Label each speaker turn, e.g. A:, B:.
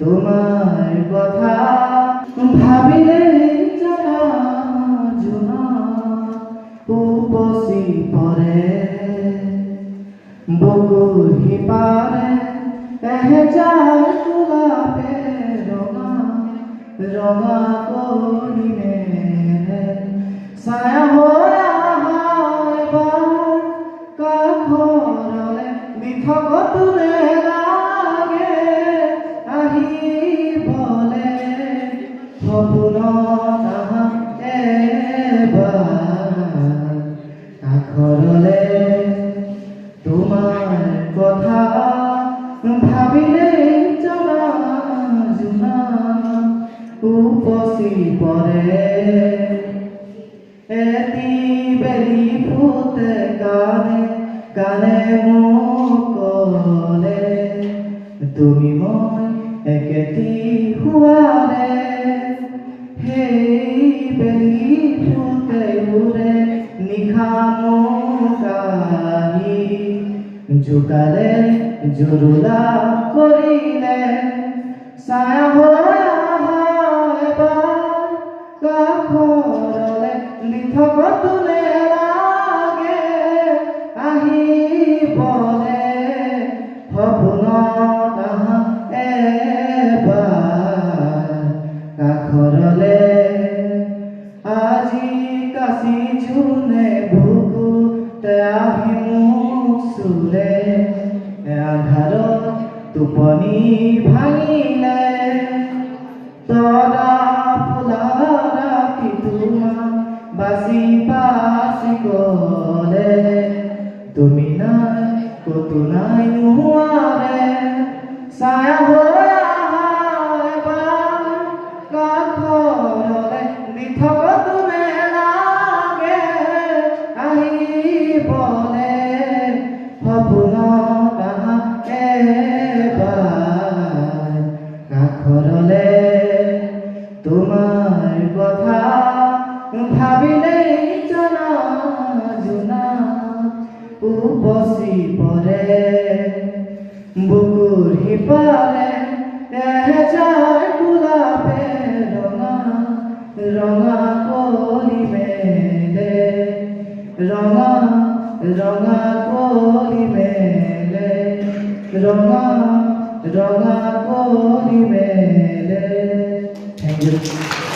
A: তোমার কথা ভাবিলে যারা জোনা উপসি পরে বকুল হিপারে এহেজাৰ গোলাপে ৰঙা ৰঙা কৰিলে ছায়া হৈ আহা এবাৰ কাষৰলে মিঠকটোৰে লাগে আহিবলে সপোনত আহা এবাৰ কাষৰলে তোমার কথা ভাবিলে জনা জোনা উপচি পৰে এটি বেলি ফুটে গানে গানে মোক ক'লে তুমি মই একেটি হোৱাৰে সেই বেলি ফুটে উৰে নিশা মোক আহি জোকালে জুৰুলা কৰিলে ছায়া হৈ আহা এবাৰ কাষৰলে লিথকটোলে লাগে আহিবলে সপোনত আহা এবাৰ কাষৰলে আজি কাছি জোনে বুকুতে আহি মোক চুলে আন্ধাৰত টোপনি ভাঙিলে তৰা ফুলা ৰাতি তোমাক বাচি বাচি গ'লে তুমি নাই ক'তো নাই নোহোৱাৰে ছায়া হৈ আহা এবাৰ কাষৰলে লিথকটোলে লাগে আহিবলে সপোনত আহা এবাৰ কাষৰলে তোমাৰ কথা ভাবিলেই জনা জোনা উপচি পৰে বুকুৰ সিপাৰে এহেজাৰ গোলাপে ৰঙা ৰঙা কৰি মেলে ৰঙা ৰঙা কৰি মেলে ৰঙা ৰঙা কৰি মেলে। Thank you.